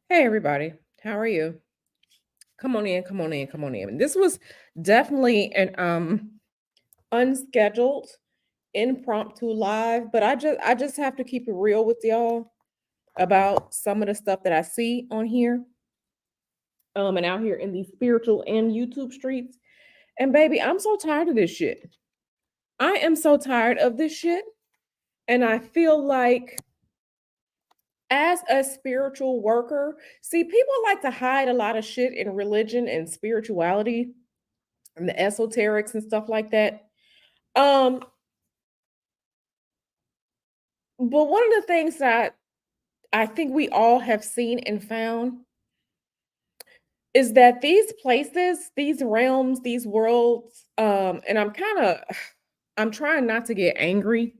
Hey everybody, how are you? Come on in, come on in, come on in. This was definitely an unscheduled impromptu live, but I just have to keep it real with y'all about some of the stuff that I see on here and out here in these spiritual and YouTube streets. And baby, I'm so tired of this shit. I am so tired of this shit, and I feel like as a spiritual worker, see, people like to hide a lot of shit in religion and spirituality and the esoterics and stuff like that. Um, but one of the things that I think we all have seen and found is that these places, these realms, these worlds, and I'm trying not to get angry,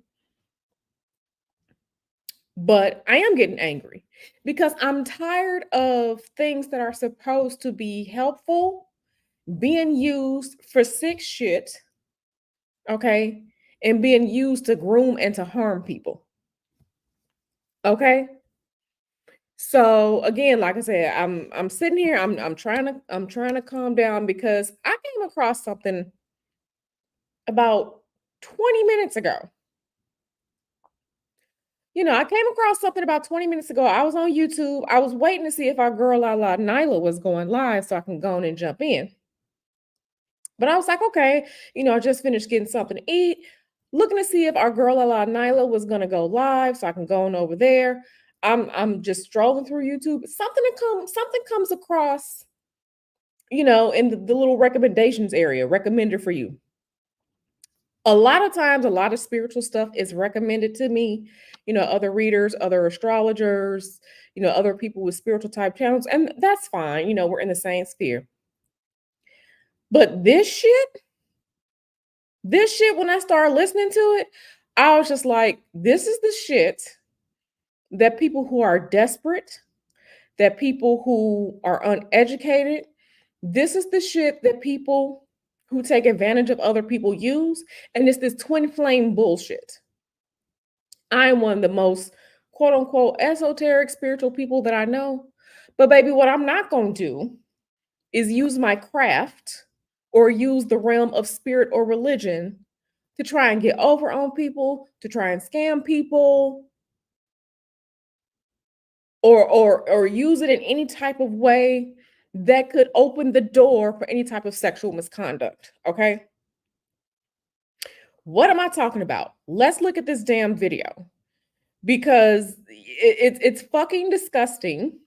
but I am getting angry because I'm tired of things that are supposed to be helpful being used for sick shit, okay, and being used to groom and to harm people, okay? So again, like I said, I'm sitting here, I'm trying to calm down because I came across something about 20 minutes ago. I came across something about 20 minutes ago. I was on YouTube. I was waiting to see if our girl La La Nyla was going live so I can go on and jump in. But I was like, okay, I just finished getting something to eat, looking to see if our girl La Nyla was gonna go live so I can go on over there. I'm just strolling through YouTube. Something comes across, in the little recommendations area, recommended for you. A lot of times, a lot of spiritual stuff is recommended to me, other readers, other astrologers, other people with spiritual type channels, and that's fine. We're in the same sphere. But this shit, when I started listening to it, I was just like, this is the shit that people who are desperate, that people who are uneducated, this is the shit that people who take advantage of other people use. And it's this twin flame bullshit. I am one of the most quote unquote esoteric spiritual people that I know. But baby, what I'm not going to do is use my craft or use the realm of spirit or religion to try and get over on people, to try and scam people, or use it in any type of way that could open the door for any type of sexual misconduct. Okay. What am I talking about? Let's look at this damn video because it's fucking disgusting.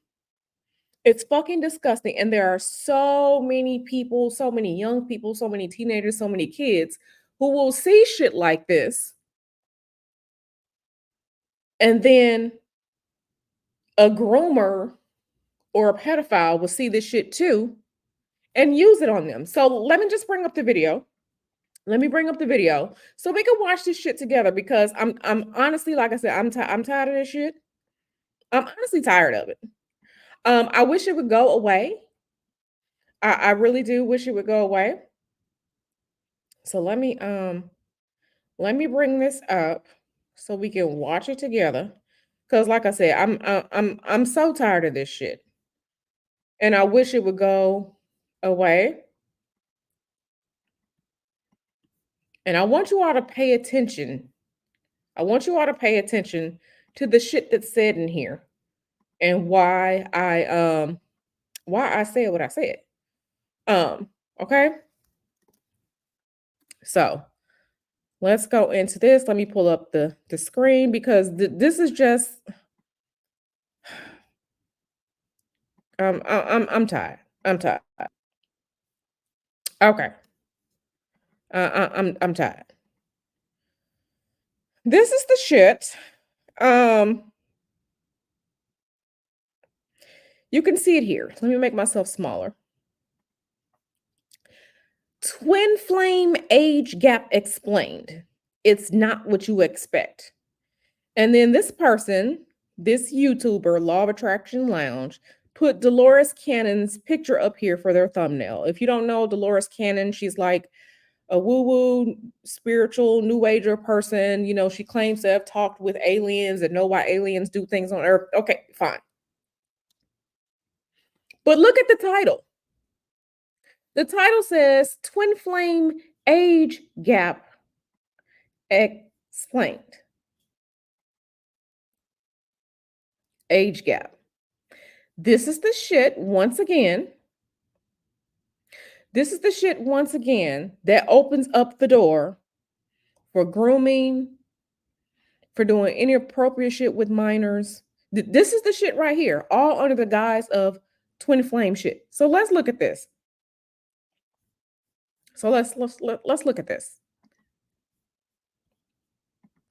It's fucking disgusting. And there are so many people, so many young people, so many teenagers, so many kids who will see shit like this. And then a groomer or a pedophile will see this shit too and use it on them. So let me just bring up the video. Let me bring up the video so we can watch this shit together because I'm honestly, like I said, I'm tired of this shit. I'm honestly tired of it. I wish it would go away. I really do wish it would go away. So let me bring this up so we can watch it together. Cause like I said, I'm so tired of this shit. And I wish it would go away. And I want you all to pay attention. I want you all to pay attention to the shit that's said in here and why I said what I said. Um, okay? So let's go into this. Let me pull up the screen because this is just I'm tired. I'm tired. Okay. I'm tired. This is the shit. Um, you can see it here. Let me make myself smaller. Twin flame age gap explained. It's not what you expect. And then this person, this YouTuber, Law of Attraction Lounge, put Dolores Cannon's picture up here for their thumbnail. If you don't know Dolores Cannon, she's like a woo-woo spiritual new ager person. She claims to have talked with aliens and know why aliens do things on Earth. Okay, fine. But look at the title. The title says Twin Flame Age Gap Explained. Age gap. This is the shit once again. This is the shit once again that opens up the door for grooming, for doing inappropriate shit with minors. This is the shit right here, all under the guise of twin flame shit. So let's look at this. So let's look at this.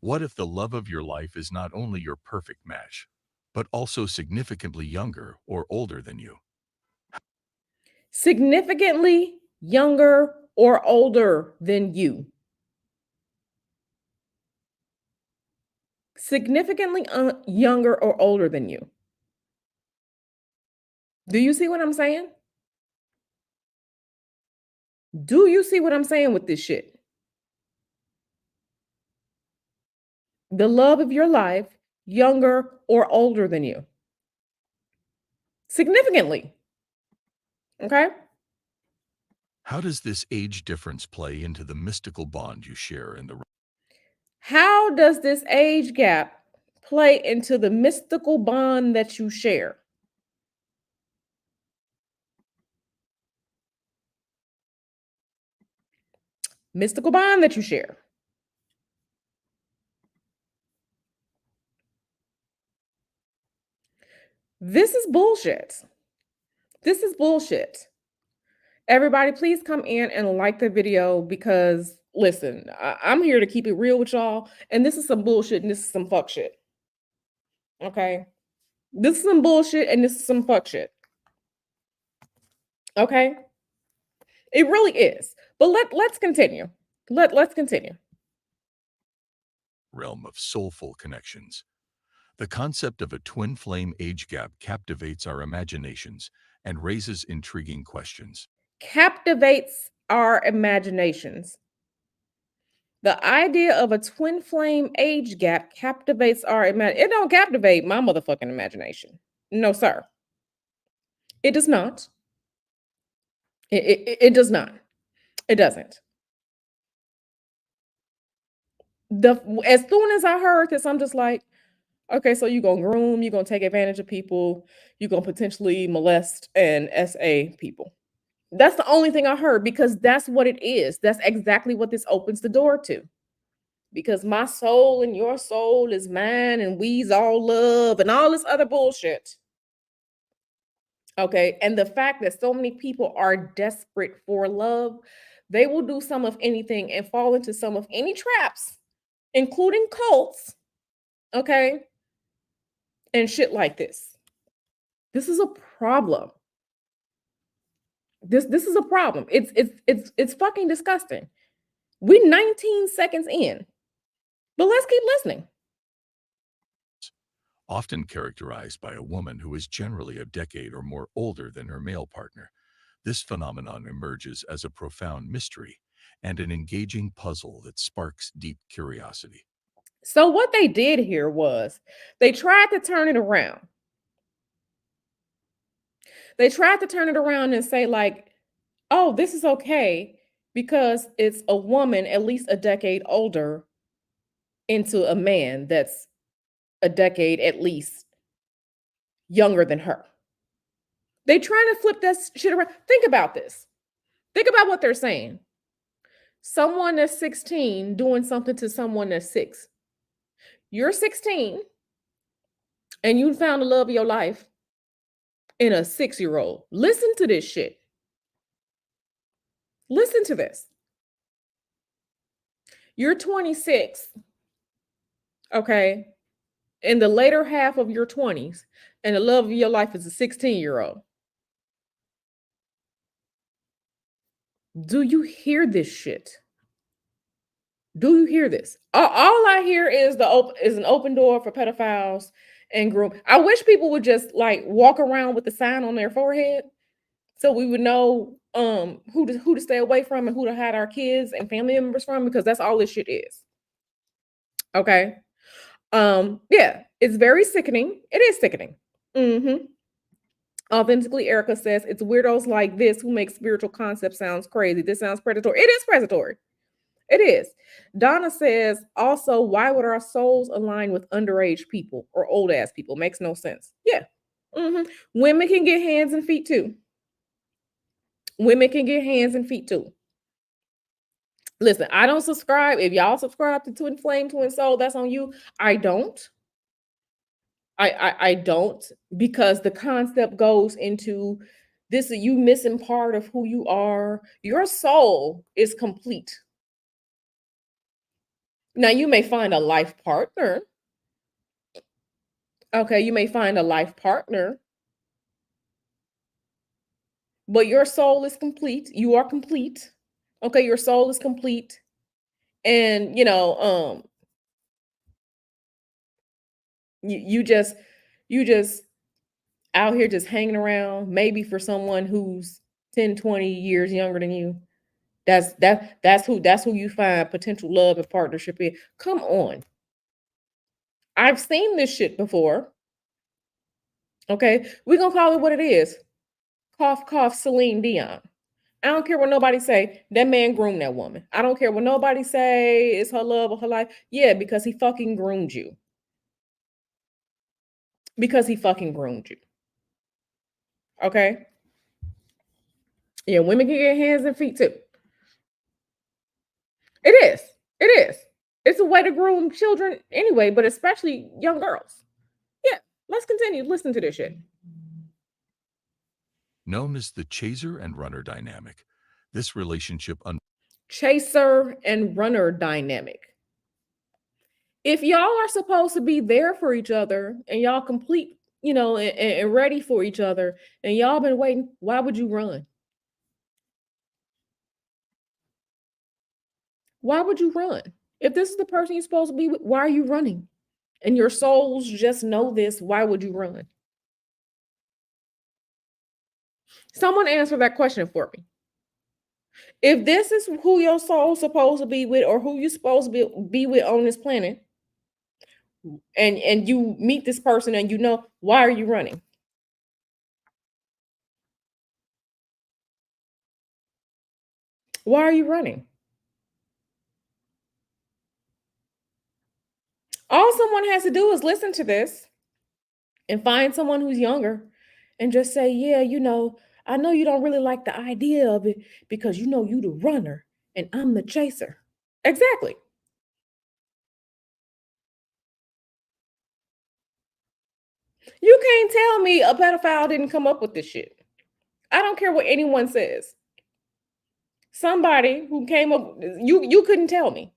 What if the love of your life is not only your perfect match, but also significantly younger or older than you? Significantly younger or older than you. Significantly younger or older than you. Do you see what I'm saying? Do you see what I'm saying with this shit? The love of your life, younger or older than you. Significantly. Okay? How does this age difference play into the mystical bond you share in the How does this age gap play into the mystical bond that you share? Mystical bond that you share. This is bullshit. This is bullshit. Everybody, please come in and like the video because, listen, I'm here to keep it real with y'all. And this is some bullshit and this is some fuck shit. Okay? This is some bullshit and this is some fuck shit. Okay? It really is. But let's continue. Let's continue. realm of soulful connections? The concept of a twin flame age gap captivates our imaginations and raises intriguing questions. Captivates our imaginations. The idea of a twin flame age gap captivates our imagination. It don't captivate my motherfucking imagination. No, sir. It does not. It does not. It doesn't. As soon as I heard this, I'm just like, okay, so you're gonna groom, you're gonna take advantage of people, you're gonna potentially molest and SA people. That's the only thing I heard because that's what it is. That's exactly what this opens the door to. Because my soul and your soul is mine and we's all love and all this other bullshit. Okay. And the fact that so many people are desperate for love, they will do some of anything and fall into some of any traps, including cults. Okay. And shit like this. This is a problem. This is a problem. It's fucking disgusting. We 19 seconds in, but let's keep listening. Often characterized by a woman who is generally a decade or more older than her male partner, this phenomenon emerges as a profound mystery and an engaging puzzle that sparks deep curiosity. So what they did here was they tried to turn it around. They tried to turn it around and say like, "Oh, this is okay because it's a woman at least a decade older into a man that's a decade at least younger than her." They trying to flip that shit around. Think about this. Think about what they're saying. Someone that's 16 doing something to someone that's 6. You're 16 and you found the love of your life in a 6-year-old. Listen to this shit. Listen to this. You're 26, okay, in the later half of your 20s, and the love of your life is a 16-year-old. Do you hear this shit? Do you hear this? All I hear is an open door for pedophiles and groom. I wish people would just like walk around with the sign on their forehead so we would know who to stay away from and who to hide our kids and family members from because that's all this shit is. Okay. Yeah, it's very sickening. It is sickening. Mhm. Authentically, Erica says it's weirdos like this who make spiritual concepts sounds crazy. This sounds predatory. It is predatory. It is. Donna says also, why would our souls align with underage people or old ass people? Makes no sense. Yeah. Mhm. Women can get hands and feet too. Women can get hands and feet too. Listen, I don't subscribe. If y'all subscribe to Twin Flame, Twin Soul, that's on you. I don't. I don't, because the concept goes into this, you missing part of who you are. Your soul is complete. Now you may find a life partner. Okay, you may find a life partner, but your soul is complete. You are complete. Okay, your soul is complete. And you just out here just hanging around, maybe for someone who's 10, 20 years younger than you. That's who you find potential love and partnership in. Come on. I've seen this shit before. Okay. We're gonna call it what it is. Cough, cough, Celine Dion. I don't care what nobody say. That man groomed that woman. I don't care what nobody say. It's her love or her life. Yeah, because he fucking groomed you. Because he fucking groomed you. Okay. Yeah, women can get hands and feet too. It is. It is. It's a way to groom children anyway, but especially young girls. Yeah. Let's continue. Listen to this shit. Known as the chaser and runner dynamic, this relationship Chaser and runner dynamic. If y'all are supposed to be there for each other and y'all complete, and ready for each other, and y'all been waiting, why would you run? Why would you run? If this is the person you're supposed to be with, why are you running? And your souls just know this, why would you run? Someone answer that question for me. If this is who your soul's supposed to be with, or who you're supposed to be with on this planet, and you meet this person and why are you running? Why are you running? All someone has to do is listen to this and find someone who's younger and just say, yeah, I know you don't really like the idea of it because you the runner and I'm the chaser. Exactly. You can't tell me a pedophile didn't come up with this shit. I don't care what anyone says. Somebody who came up, you couldn't tell me.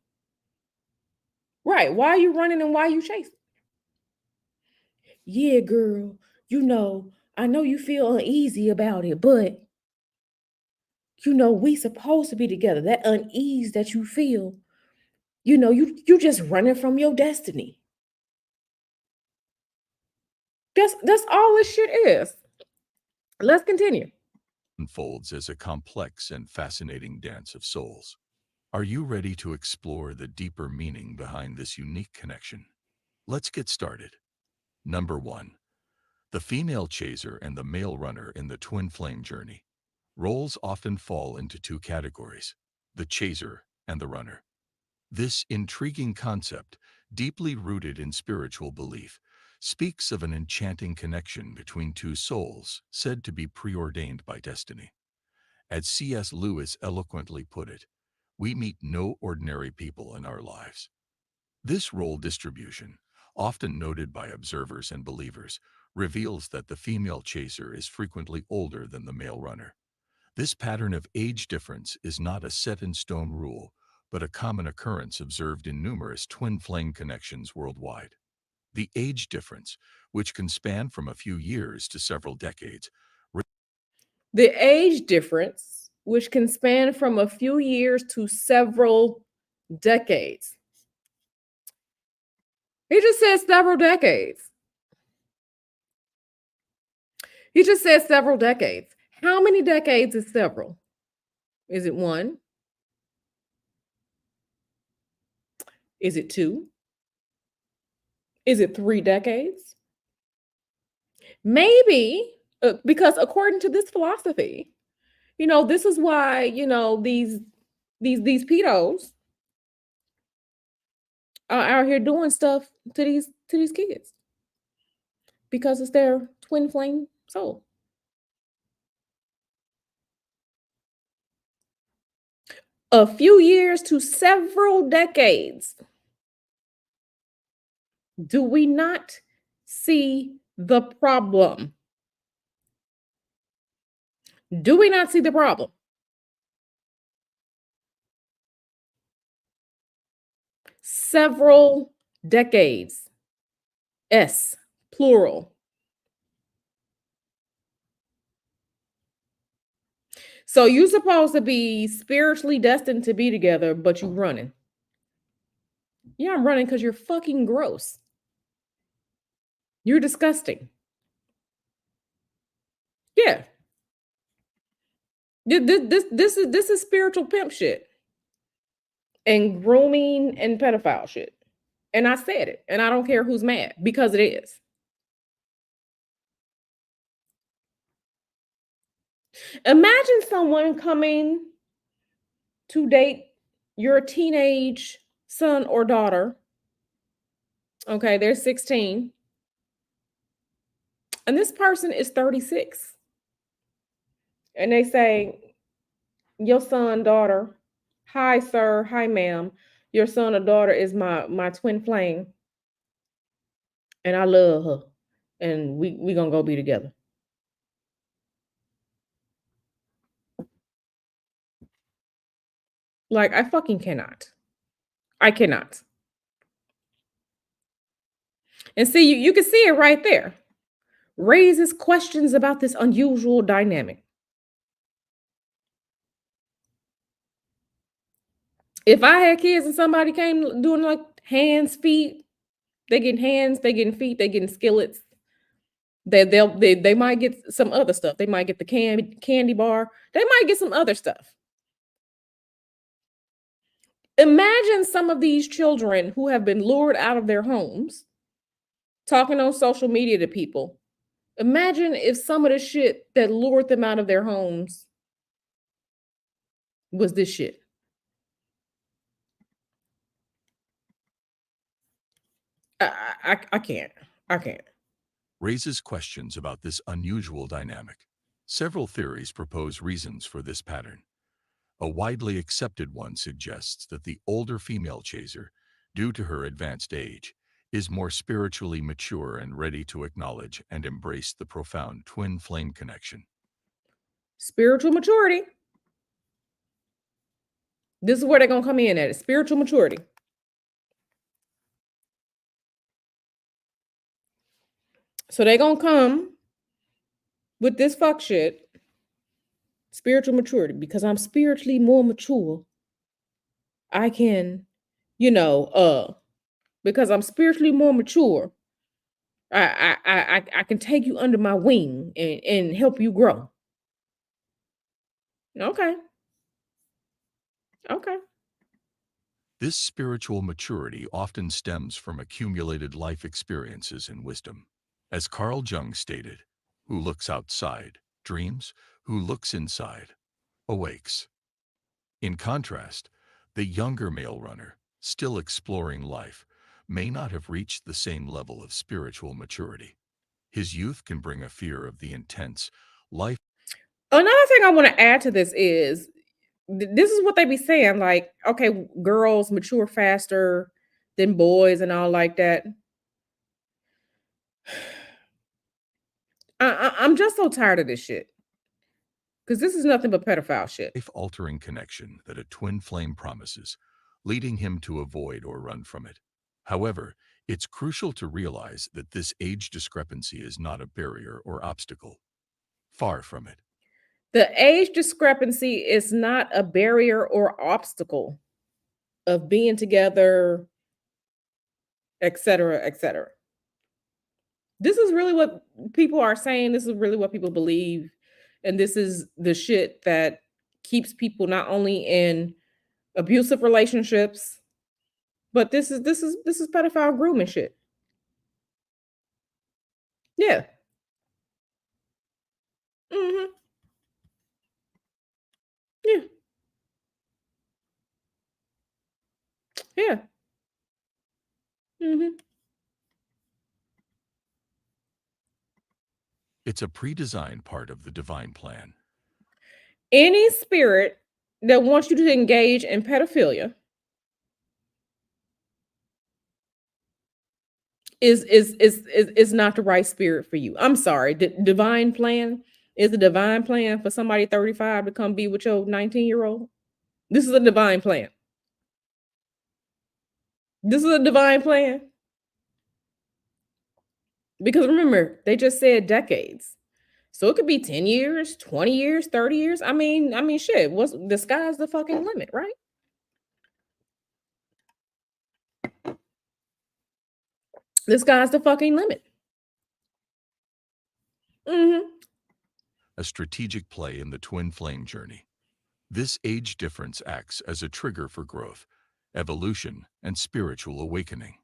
Right. Why are you running and why are you chasing? Yeah, girl, I know you feel uneasy about it, but we supposed to be together. That unease that you feel, you just running from your destiny. That's all this shit is. Let's continue. unfolds as a complex and fascinating dance of souls. Are you ready to explore the deeper meaning behind this unique connection? Let's get started. Number 1. The female chaser and the male runner in the twin flame journey. Roles often fall into two categories: the chaser and the runner. This intriguing concept, deeply rooted in spiritual belief, speaks of an enchanting connection between two souls said to be preordained by destiny. As C.S. Lewis eloquently put it, we meet no ordinary people in our lives. This role distribution, often noted by observers and believers, reveals that the female chaser is frequently older than the male runner. This pattern of age difference is not a set-in-stone rule, but a common occurrence observed in numerous twin flame connections worldwide. The age difference, which can span from a few years to several decades. The age difference, which can span from a few years to several decades. He just said several decades. He just said several decades. How many decades is several? Is it one? Is it two? Is it 3 decades? Maybe Because according to this philosophy, this is why, these pedos are out here doing stuff to these kids because it's their twin flame soul. A few years to several decades. Do we not see the problem? Do we not see the problem? Several decades. S, plural. So you supposed to be spiritually destined to be together, but you running. Yeah, I'm running because you're fucking gross. You're disgusting. Yeah. This is spiritual pimp shit and grooming and pedophile shit. And I said it, and I don't care who's mad because it is. Imagine someone coming to date your teenage son or daughter. Okay, they're 16. And this person is 36. And they say, your son, daughter, hi, sir, hi, ma'am. Your son or daughter is my twin flame. And I love her. And we gonna go be together. Like, I fucking cannot. I cannot. And see, you can see it right there. Raises questions about this unusual dynamic. If I had kids and somebody came doing like hands, feet, they getting hands, they getting feet, they getting skillets. They might get some other stuff. They might get the candy bar. They might get some other stuff. Imagine some of these children who have been lured out of their homes, talking on social media to people. Imagine if some of the shit that lured them out of their homes was this shit. I can't. I can't. Raises questions about this unusual dynamic. Several theories propose reasons for this pattern. A widely accepted one suggests that the older female chaser, due to her advanced age, is more spiritually mature and ready to acknowledge and embrace the profound twin flame connection. Spiritual maturity. This is where they're gonna come in at it. Spiritual maturity. So they're gonna come with this fuck shit. Spiritual maturity, because I'm spiritually more mature. I can, you know, because I'm spiritually more mature. I can take you under my wing and help you grow. Okay. Okay. This spiritual maturity often stems from accumulated life experiences and wisdom. As Carl Jung stated, who looks outside dreams, who looks inside awakes. In contrast, the younger male runner, still exploring life, may not have reached the same level of spiritual maturity. His youth can bring a fear of the intense life. Another thing I want to add to this is this is what they be saying, like, okay, girls mature faster than boys and all like that. I'm just so tired of this shit because this is nothing but pedophile shit. Life-altering connection that a twin flame promises, leading him to avoid or run from it. However, it's crucial to realize that this age discrepancy is not a barrier or obstacle. Far from it. The age discrepancy is not a barrier or obstacle of being together, etc., etc. This is really what people are saying. This is really what people believe. And this is the shit that keeps people not only in abusive relationships, but this is pedophile grooming shit. Yeah. Yeah. Hmm. It's a pre-designed part of the divine plan. Any spirit that wants you to engage in pedophilia is not the right spirit for you. I'm sorry. Divine plan is a divine plan for somebody 35 to come be with your 19-year-old. This is a divine plan. This is a divine plan. Because remember, they just said decades. So it could be 10 years, 20 years, 30 years. I mean shit. What's the sky's the fucking limit, right? The sky's the fucking limit. Hmm. A strategic play in the twin flame journey. This age difference acts as a trigger for growth, evolution, and spiritual awakening.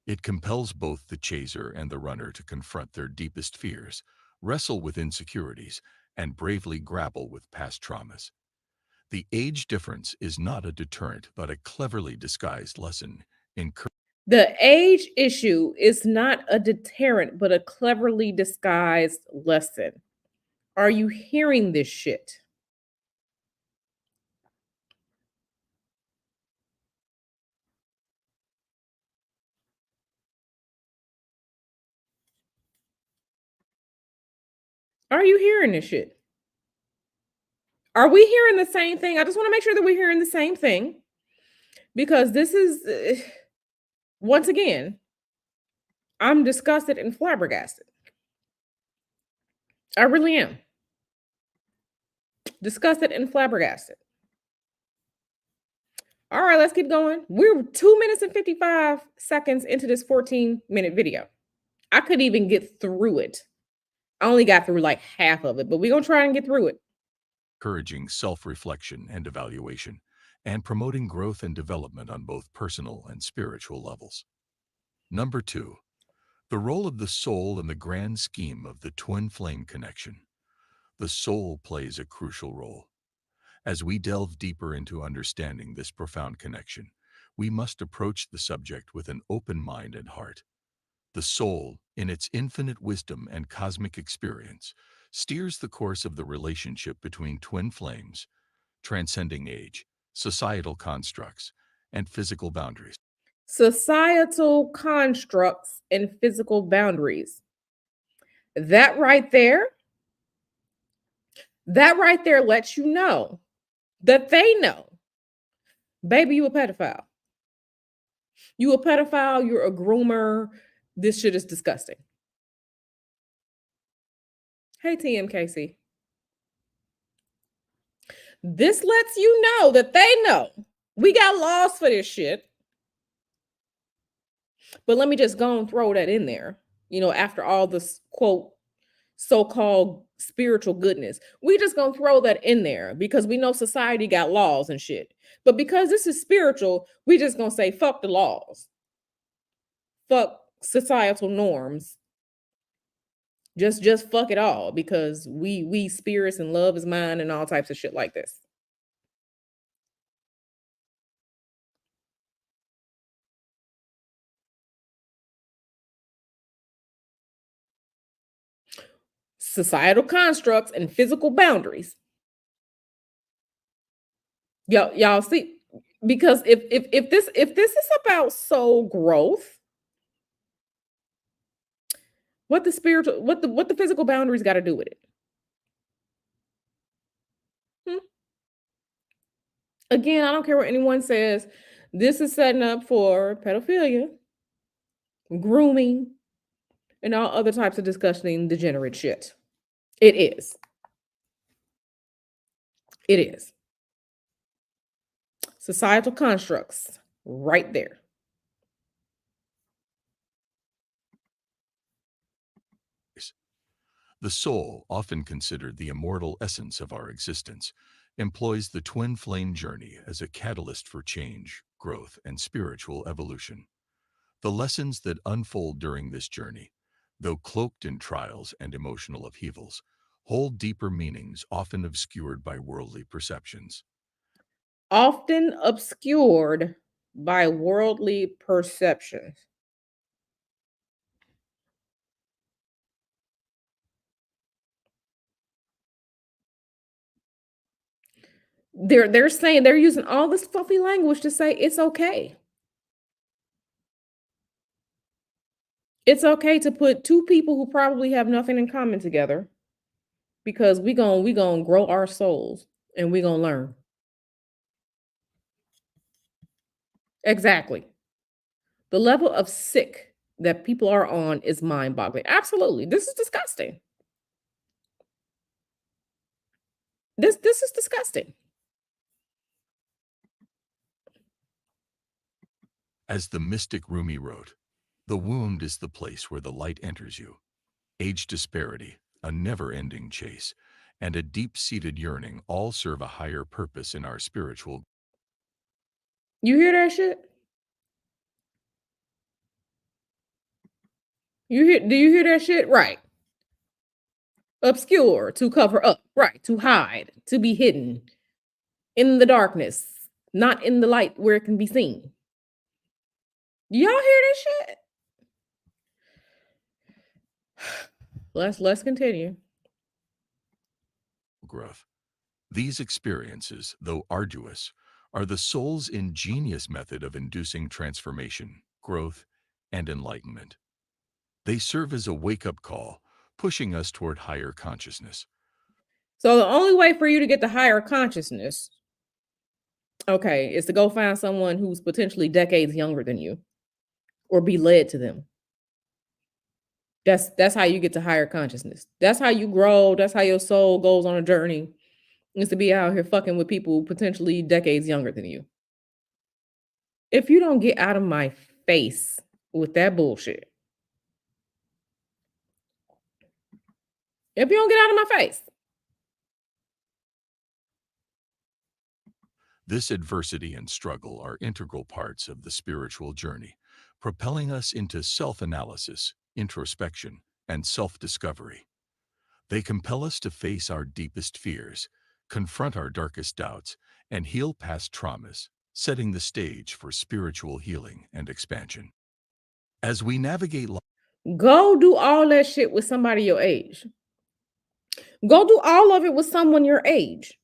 It compels both the chaser and the runner to confront their deepest fears, wrestle with insecurities, and bravely grapple with past traumas. The age difference is not a deterrent, but a cleverly disguised lesson in The age issue is not a deterrent, but a cleverly disguised lesson. Are you hearing this shit? Are you hearing this shit? Are we hearing the same thing? I just want to make sure that we're hearing the same thing because this is, once again, I'm disgusted and flabbergasted. I really am. Disgusted and flabbergasted. All right, let's keep going. We're 2 minutes and 55 seconds into this 14-minute video. I could even get through it. I only got through like half of it, but we're going to try and get through it. encouraging self-reflection and evaluation, and promoting growth and development on both personal and spiritual levels. Number 2. The role of the soul in the grand scheme of the twin flame connection. The soul plays a crucial role. As we delve deeper into understanding this profound connection, we must approach the subject with an open mind and heart. The soul, in its infinite wisdom and cosmic experience, steers the course of the relationship between twin flames, transcending age, societal constructs, and physical boundaries. Societal constructs and physical boundaries. That right there, that right there lets you know that they know, baby, you a pedophile. You a pedophile, you're a groomer. This shit is disgusting. Hey, TMKC. This lets you know that they know we got laws for this shit. But let me just go and throw that in there. After all this quote so-called spiritual goodness, we just gonna throw that in there because we know society got laws and shit. But because this is spiritual, we just gonna say fuck the laws, fuck societal norms, just fuck it all because we spirits and love is mine and all types of shit like this. Societal constructs and physical boundaries. Y'all see, because if this is about soul growth, what the physical boundaries got to do with it? Hmm? Again, I don't care what anyone says. This is setting up for pedophilia, grooming, and all other types of disgusting, degenerate shit. It is. It is. Societal constructs, right there. The soul, often considered the immortal essence of our existence, employs the twin flame journey as a catalyst for change, growth, and spiritual evolution. The lessons that unfold during this journey, though cloaked in trials and emotional upheavals, hold deeper meanings often obscured by worldly perceptions. Often obscured by worldly perceptions. They're saying they're using all this fluffy language to say it's okay. It's okay to put two people who probably have nothing in common together because we going to grow our souls and we going to learn. Exactly. The level of sick that people are on is mind-boggling. Absolutely. This is disgusting. This is disgusting. As the mystic Rumi wrote, the wound is the place where the light enters you. Age disparity, a never-ending chase, and a deep-seated yearning all serve a higher purpose in our spiritual. You hear that shit? Do you hear that shit? Right. Obscure, to cover up, right, to hide, to be hidden in the darkness, not in the light where it can be seen. Y'all hear this shit? Let's continue. Growth. These experiences, though arduous, are the soul's ingenious method of inducing transformation, growth, and enlightenment. They serve as a wake-up call, pushing us toward higher consciousness. So the only way for you to get to higher consciousness, okay, is to go find someone who's potentially decades younger than you or be led to them. That's how you get to higher consciousness. That's how you grow. That's how your soul goes on a journey. Is to be out here fucking with people potentially decades younger than you. If you don't get out of my face with that bullshit, if you don't get out of my face, This adversity and struggle are integral parts of the spiritual journey, propelling us into self-analysis, introspection, and self-discovery. They compel us to face our deepest fears, confront our darkest doubts, and heal past traumas, setting the stage for spiritual healing and expansion. As we navigate life, go do all that shit with somebody your age. Go do all of it with someone your age,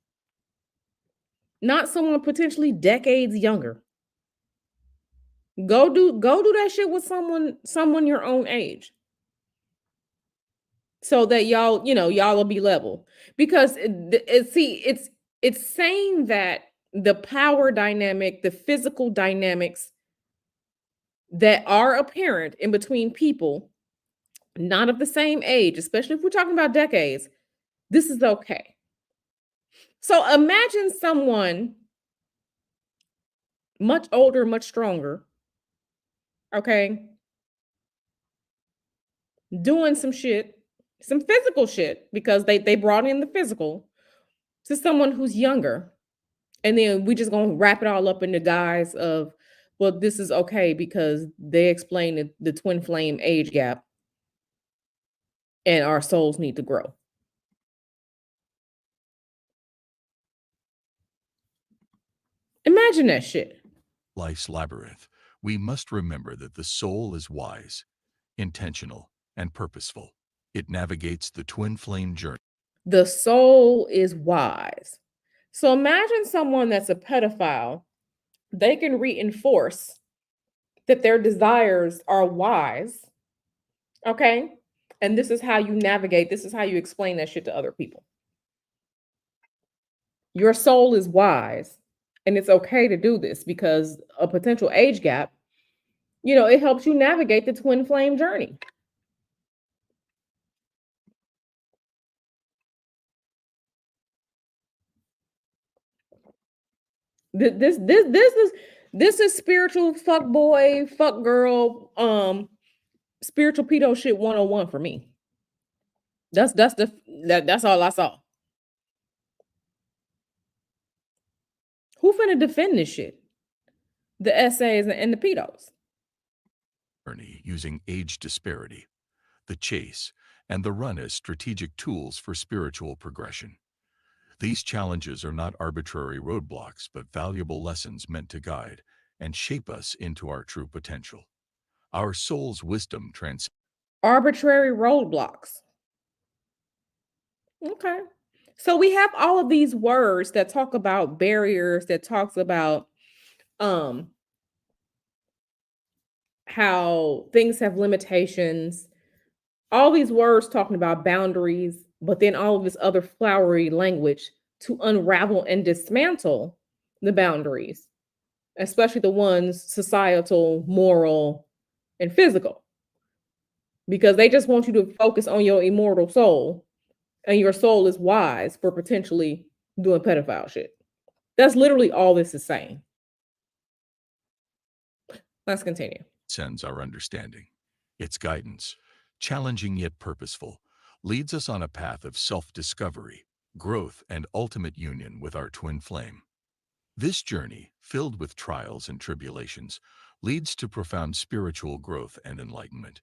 not someone potentially decades younger. Go do that shit with someone your own age. So that y'all will be level. Because it's saying that the power dynamic, the physical dynamics that are apparent in between people not of the same age, especially if we're talking about decades, this is okay. So imagine someone much older, much stronger, okay, doing some shit, some physical shit, because they brought in the physical to someone who's younger. And then we just gonna wrap it all up in the guise of, well, this is okay because they explain the twin flame age gap and our souls need to grow. Imagine that shit. life's labyrinth, we must remember that the soul is wise, intentional, and purposeful. It navigates the twin flame journey. The soul is wise. So imagine someone that's a pedophile, they can reinforce that their desires are wise. Okay. And this is how you navigate, this is how you explain that shit to other people. Your soul is wise. And it's okay to do this because a potential age gap, it helps you navigate the twin flame journey. This is spiritual fuck boy, fuck girl, spiritual pedo shit 101 for me. That's all I saw. Who finna defend this shit? The essays and the pedos. Using age disparity, the chase, and the run as strategic tools for spiritual progression. These challenges are not arbitrary roadblocks, but valuable lessons meant to guide, and shape us into our true potential. Our soul's wisdom transcends Arbitrary roadblocks. Okay. So we have all of these words that talk about barriers, that talks about um how things have limitations, all these words talking about boundaries, but then all of this other flowery language to unravel and dismantle the boundaries, especially the ones societal, moral, and physical, because they just want you to focus on your immortal soul, and your soul is wise for potentially doing pedophile shit. That's literally all this is saying. Let's continue. our understanding. Its guidance, challenging yet purposeful, leads us on a path of self-discovery, growth, and ultimate union with our twin flame. This journey, filled with trials and tribulations, leads to profound spiritual growth and enlightenment.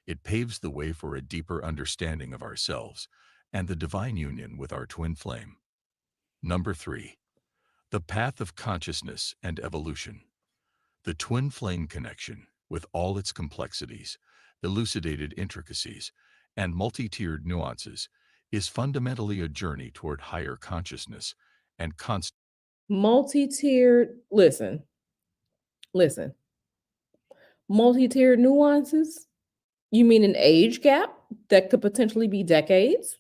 It paves the way for a deeper understanding of ourselves and the divine union with our twin flame. Number 3. The path of consciousness and evolution. The twin flame connection, with all its complexities, elucidated intricacies, and multi-tiered nuances, is fundamentally a journey toward higher consciousness and constant Multi-tiered, listen, multi-tiered nuances. You mean an age gap that could potentially be decades?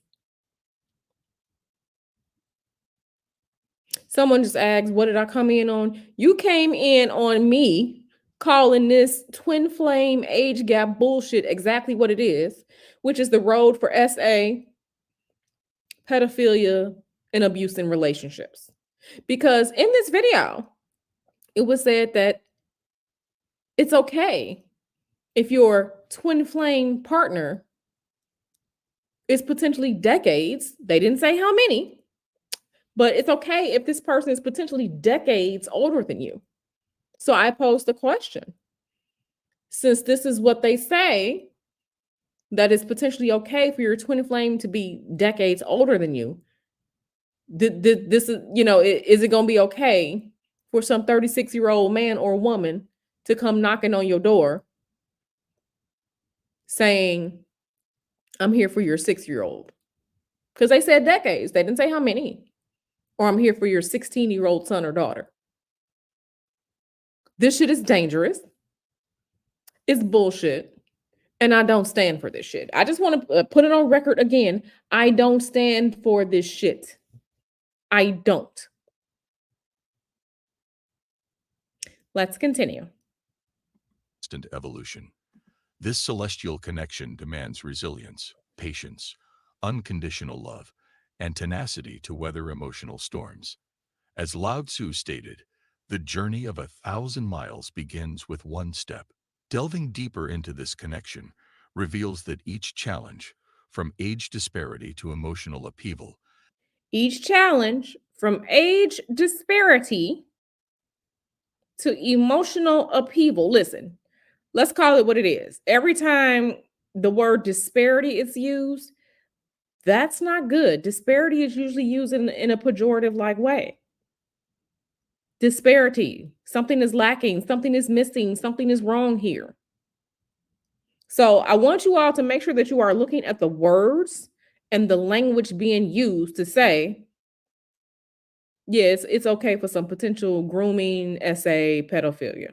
Someone just asked, what did I come in on? You came in on me calling this twin flame age gap bullshit exactly what it is, which is the road for SA, pedophilia, and abuse in relationships. Because in this video, it was said that it's okay if your twin flame partner is potentially decades, they didn't say how many, but it's okay if this person is potentially decades older than you. So I posed the question, since this is what they say, that it's potentially okay for your twin flame to be decades older than you. This is, is it going to be okay for some 36-year-old man or woman to come knocking on your door saying, I'm here for your 6-year-old? Because they said decades. They didn't say how many. Or I'm here for your 16-year-old son or daughter. This shit is dangerous. It's bullshit. And I don't stand for this shit. I just want to put it on record again. I don't stand for this shit. I don't. Let's continue. evolution. This celestial connection demands resilience, patience, unconditional love, and tenacity to weather emotional storms. As Lao Tzu stated, the journey of 1,000 miles begins with one step. Delving deeper into this connection reveals that each challenge, from age disparity to emotional upheaval, Each challenge, from age disparity to emotional upheaval. Listen, let's call it what it is. Every time the word disparity is used, that's not good. Disparity is usually used in a pejorative like way. Disparity, something is lacking, something is missing, something is wrong here. So I want you all to make sure that you are looking at the words and the language being used to say, yes, it's okay for some potential grooming, SA, pedophilia.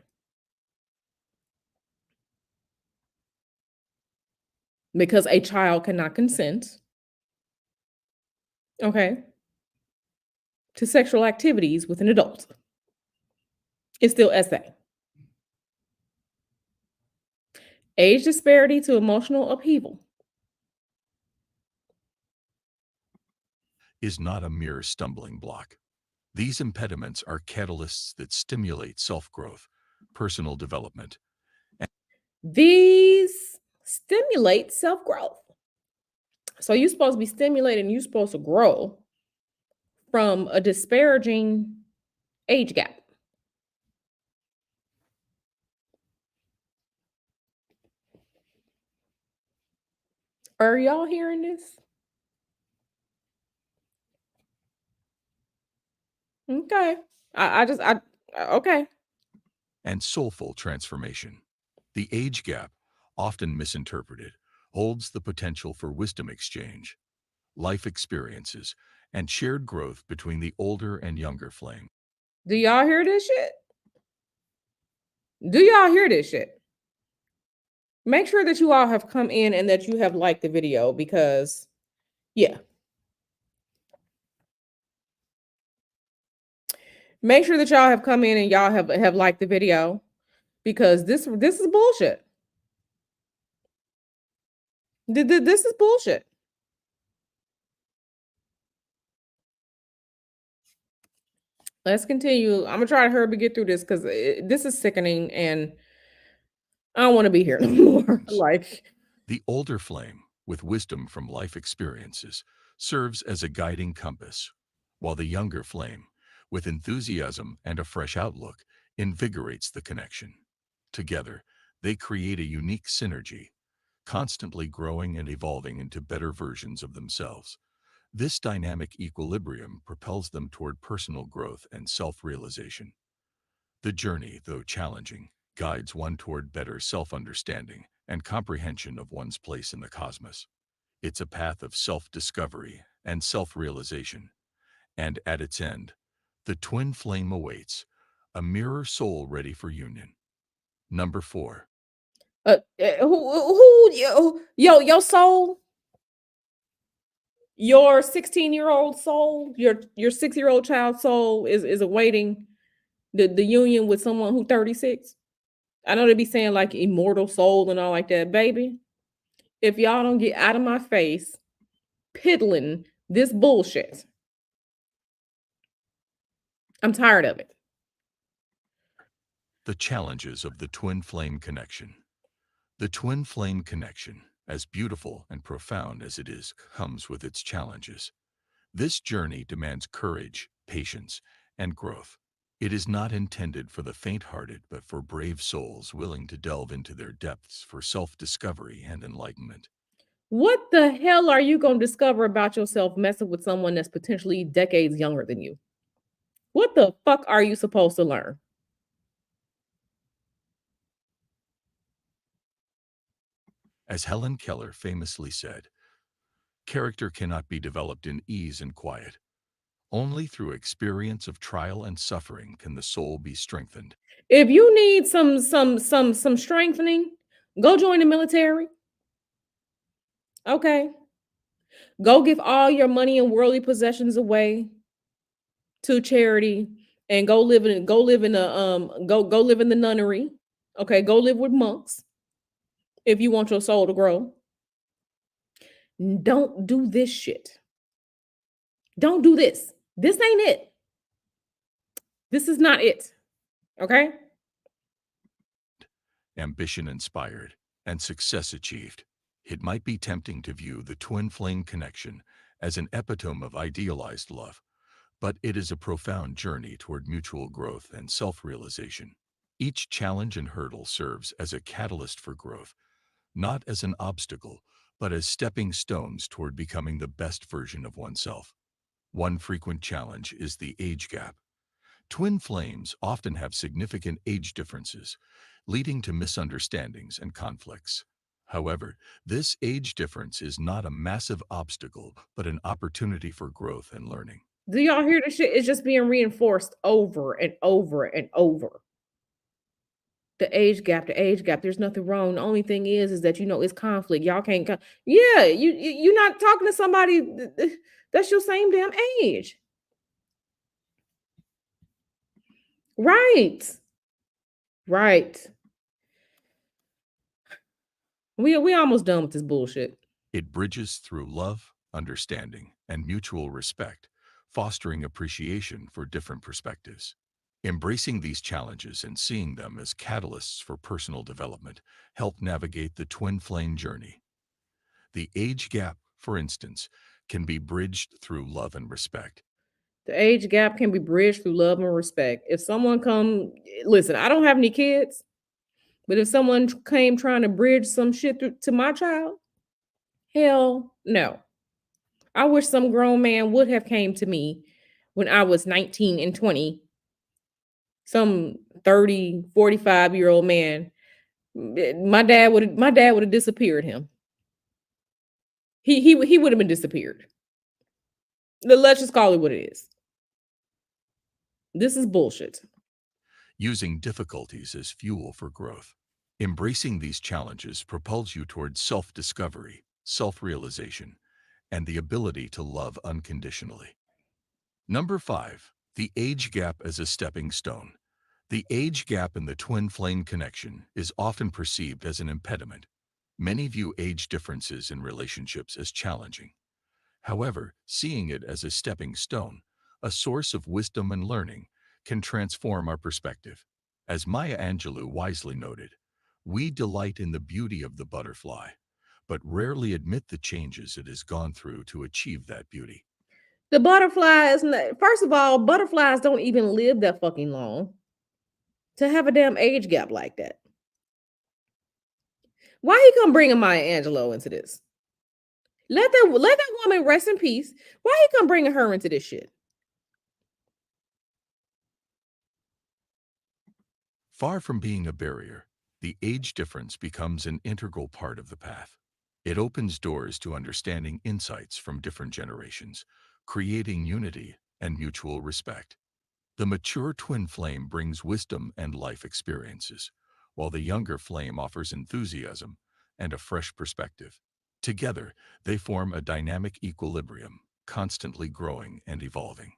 Because a child cannot consent, okay, to sexual activities with an adult. It's still SA. Age disparity to emotional upheaval. is not a mere stumbling block. These impediments are catalysts that stimulate self-growth, personal development. These stimulate self growth. So you're supposed to be stimulating, you're supposed to grow from a disparaging age gap. Are y'all hearing this? Okay. I okay. and soulful transformation. The age gap, often misinterpreted, holds the potential for wisdom exchange, life experiences, and shared growth between the older and younger flame. Do y'all hear this shit? Do y'all hear this shit? Make sure that you all have come in and that you have liked the video because, yeah. Make sure that y'all have come in and y'all have liked the video because this is bullshit. This is bullshit. Let's continue. I'm gonna try to hurry up and get through this because this is sickening and I don't want to be here no more. Like, The older flame, with wisdom from life experiences, serves as a guiding compass, while the younger flame, with enthusiasm and a fresh outlook, invigorates the connection. Together, they create a unique synergy, constantly growing and evolving into better versions of themselves. This dynamic equilibrium propels them toward personal growth and self-realization. The journey, though challenging, guides one toward better self-understanding and comprehension of one's place in the cosmos. It's a path of self-discovery and self-realization, and at its end, the twin flame awaits, a mirror soul ready for union. Number 4. your soul, your 16-year-old soul, your 6-year-old child soul is awaiting the union with someone who 36. I know they be saying like immortal soul and all like that, baby. If y'all don't get out of my face piddling this bullshit, I'm tired of it. The challenges of the twin flame connection. The twin flame connection, as beautiful and profound as it is, comes with its challenges. This journey demands courage, patience, and growth. It is not intended for the faint-hearted, but for brave souls willing to delve into their depths for self-discovery and enlightenment. What the hell are you going to discover about yourself messing with someone that's potentially decades younger than you? What the fuck are you supposed to learn? As Helen Keller famously said, character cannot be developed in ease and quiet. Only through experience of trial and suffering can the soul be strengthened. If you need some strengthening, go join the military. Okay. Go give all your money and worldly possessions away to charity and go live in the nunnery. Okay, go live with monks if you want your soul to grow. Don't do this shit. Don't do this. This ain't it. This is not it. Okay? Ambition inspired, and success achieved. It might be tempting to view the twin flame connection as an epitome of idealized love, but it is a profound journey toward mutual growth and self-realization. Each challenge and hurdle serves as a catalyst for growth, not as an obstacle, but as stepping stones toward becoming the best version of oneself. One frequent challenge is the age gap. Twin flames often have significant age differences, leading to misunderstandings and conflicts. However, this age difference is not a massive obstacle, but an opportunity for growth and learning. Do y'all hear the shit? It's just being reinforced over and over and over. The age gap, the age gap. There's nothing wrong. The only thing is that it's conflict. Y'all can't. Yeah, you're not talking to somebody that's your same damn age, right? Right. We almost done with this bullshit. It bridges through love, understanding, and mutual respect, fostering appreciation for different perspectives. Embracing these challenges and seeing them as catalysts for personal development help navigate the twin flame journey. The age gap, for instance, can be bridged through love and respect. The age gap can be bridged through love and respect. If someone listen, I don't have any kids, but if someone came trying to bridge some shit to my child, hell no. I wish some grown man would have came to me when I was 19 and 20, some 30, 45-year-old man, my dad would have disappeared him. He would have been disappeared. Let's just call it what it is. This is bullshit. using difficulties as fuel for growth. Embracing these challenges propels you towards self-discovery, self-realization, and the ability to love unconditionally. Number 5. The age gap as a stepping stone. The age gap in the twin flame connection is often perceived as an impediment. Many view age differences in relationships as challenging. However, seeing it as a stepping stone, a source of wisdom and learning, can transform our perspective. As Maya Angelou wisely noted, we delight in the beauty of the butterfly, but rarely admit the changes it has gone through to achieve that beauty. The butterflies, first of all, butterflies don't even live that fucking long to have a damn age gap like that. Why he come bringing Maya Angelou into this? Let that woman rest in peace. Why he come bringing her into this shit? Far from being a barrier, the age difference becomes an integral part of the path. It opens doors to understanding insights from different generations, creating unity and mutual respect. The mature twin flame brings wisdom and life experiences, while the younger flame offers enthusiasm and a fresh perspective. Together, they form a dynamic equilibrium, constantly growing and evolving.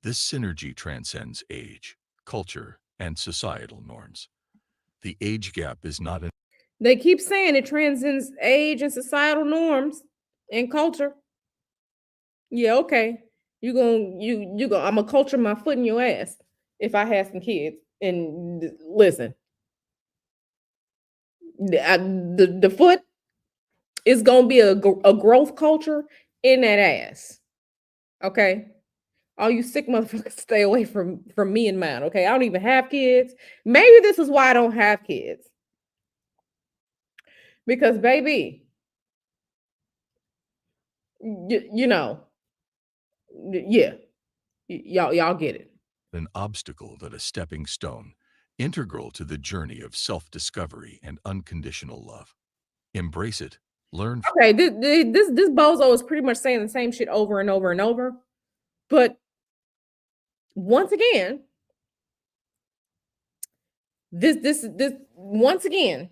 This synergy transcends age, culture, and societal norms. The age gap is not an They keep saying it transcends age and societal norms and culture. Yeah, okay. I'm gonna culture my foot in your ass if I had some kids. And listen, the foot is gonna be a growth culture in that ass. Okay. All you sick motherfuckers stay away from me and mine. Okay. I don't even have kids. Maybe this is why I don't have kids. Because baby, you know, yeah, y'all get it. obstacle but a stepping stone, integral to the journey of self-discovery and unconditional love. Embrace it, learn Okay, this bozo is pretty much saying the same shit over and over and over. But once again, this once again,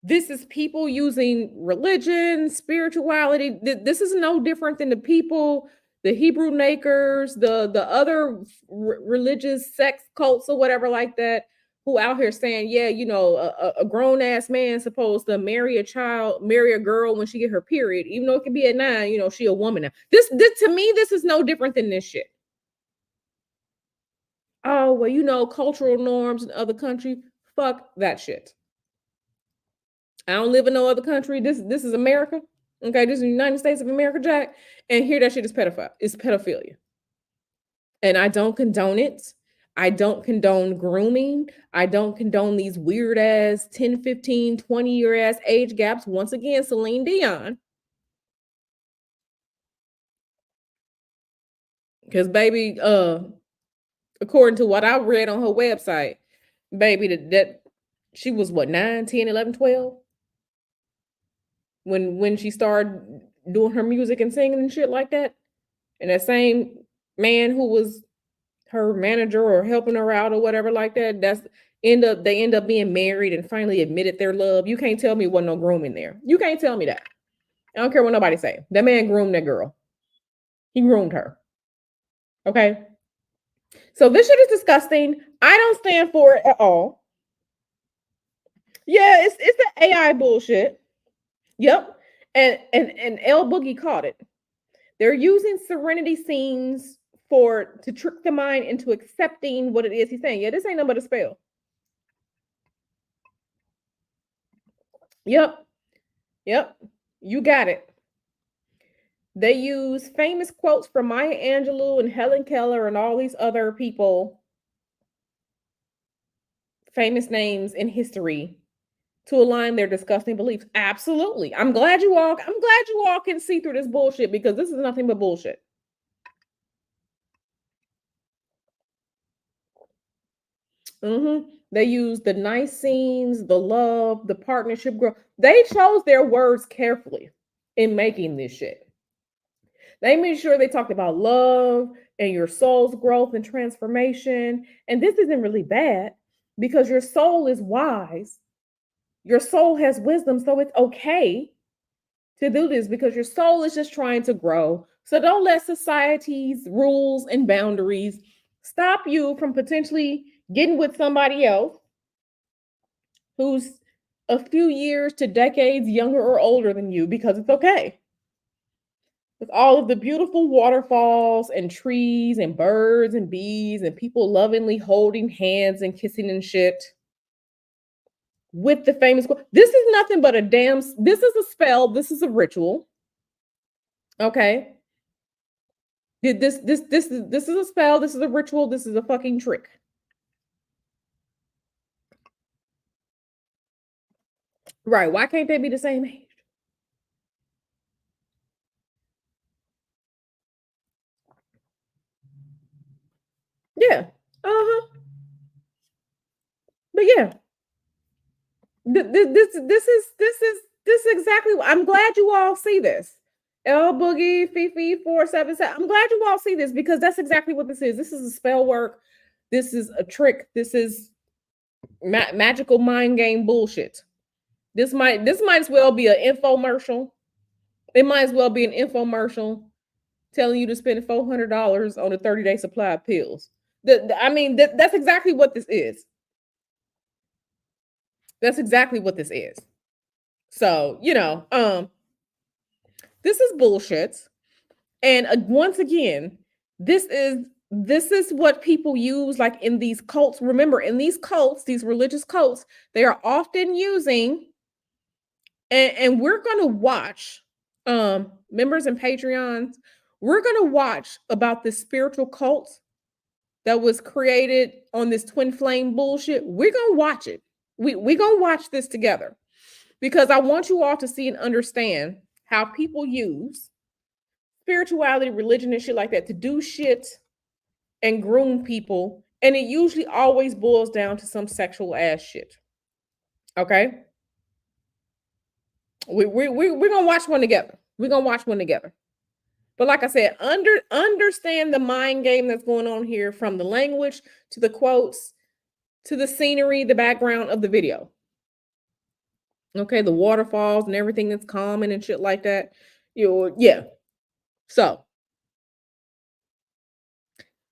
this is people using religion, spirituality. This is no different than the people, the Hebrew Nakers, the other religious sex cults or whatever like that, who out here saying, yeah, a grown ass man supposed to marry a girl when she get her period, even though it could be at 9. She a woman now. This to me, this is no different than this shit. Oh well, cultural norms in other country. Fuck that shit. I don't live in no other country. This is America. Okay, this is the United States of America, Jack. And here that shit is pedophile. It's pedophilia. And I don't condone it. I don't condone grooming. I don't condone these weird ass 10, 15, 20-year ass age gaps. Once again, Celine Dion. Because baby, according to what I read on her website, baby, that she was what, 9, 10, 11, 12? When she started doing her music and singing and shit like that. And that same man who was her manager or helping her out or whatever like that, they end up being married and finally admitted their love. You can't tell me wasn't no grooming there. You can't tell me that. I don't care what nobody say. That man groomed that girl. He groomed her. Okay. So this shit is disgusting. I don't stand for it at all. Yeah, it's the AI bullshit. Yep. And L Boogie caught it. They're using serenity scenes to trick the mind into accepting what it is he's saying. Yeah, this ain't nothing but a spell. Yep. Yep. You got it. They use famous quotes from Maya Angelou and Helen Keller and all these other people, famous names in history, to align their disgusting beliefs. Absolutely. I'm glad you all can see through this bullshit, because this is nothing but bullshit. They use the nice scenes, the love, the partnership growth. They chose their words carefully in making this shit. They made sure they talked about love and your soul's growth and transformation. And this isn't really bad because your soul is wise. Your soul has wisdom. So it's okay to do this because your soul is just trying to grow. So don't let society's rules and boundaries stop you from potentially getting with somebody else who's a few years to decades younger or older than you because it's okay. With all of the beautiful waterfalls and trees and birds and bees and people lovingly holding hands and kissing and shit with the famous this is nothing but a damn this is a spell, this is a ritual. Okay. This is a spell, this is a ritual, this is a fucking trick. Right. Why can't they be the same age? Yeah. Uh-huh. But yeah, this is exactly what I'm glad you all see this. L Boogie, Fifi 477. I'm glad you all see this because that's exactly what this is. This is a spell work. This is a trick. This is magical mind game bullshit. This might as well be an infomercial. It might as well be an infomercial telling you to spend $400 on a 30-day supply of pills. That's exactly what this is. That's exactly what this is. So, this is bullshit. And once again, this is what people use like in these cults. Remember, in these cults, these religious cults, they are often using and we're going to watch members and Patreons, we're going to watch about this spiritual cult that was created on this twin flame bullshit. We're going to watch it. We're going to watch this together because I want you all to see and understand how people use spirituality, religion, and shit like that to do shit and groom people. And it usually always boils down to some sexual ass shit. Okay? We're gonna watch one together. We're gonna watch one together. But like I said, understand the mind game that's going on here from the language to the quotes to the scenery, the background of the video. Okay, the waterfalls and everything that's calming and shit like that. Yeah. So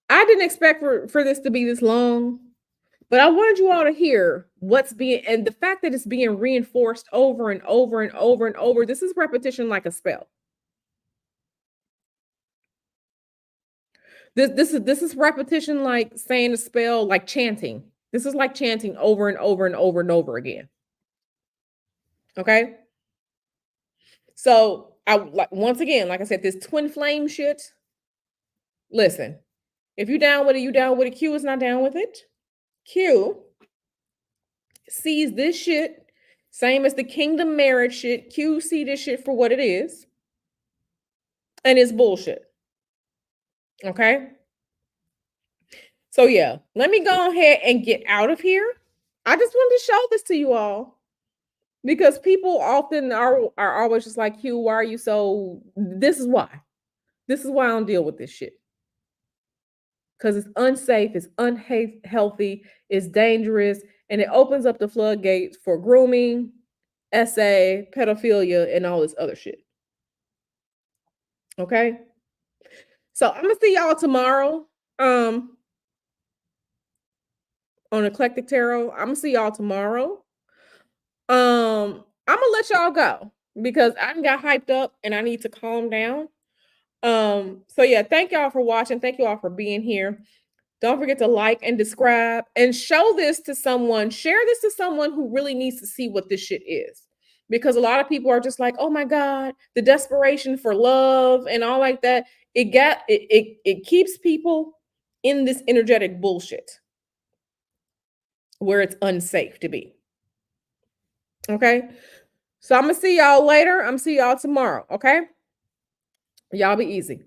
I didn't expect for this to be this long, but I wanted you all to hear what's being and the fact that it's being reinforced over and over and over and over. This is repetition like a spell. This is repetition like saying a spell, like chanting. This is like chanting over and over and over and over again. Okay. So I like once again, like I said, this twin flame shit. Listen, if you down with it, you down with it. Q is not down with it. Q sees this shit, same as the kingdom marriage shit. Q see this shit for what it is, and it's bullshit. Okay. So yeah, let me go ahead and get out of here. I just wanted to show this to you all because people often are always just like, Q, why are you so? This is why. This is why I don't deal with this shit. Because it's unsafe, it's unhealthy, it's dangerous, and it opens up the floodgates for grooming, SA, pedophilia, and all this other shit. Okay. So I'm gonna see y'all tomorrow. On Eclectic Tarot. I'm gonna see y'all tomorrow. I'm gonna let y'all go because I got hyped up and I need to calm down. So yeah, thank y'all for watching. Thank you all for being here. Don't forget to like and subscribe and show this to someone. Share this to someone who really needs to see what this shit is. Because a lot of people are just like, oh my God, the desperation for love and all like that. It keeps people in this energetic bullshit where it's unsafe to be. Okay. So I'm gonna see y'all later. I'm gonna see y'all tomorrow. Okay. Y'all be easy.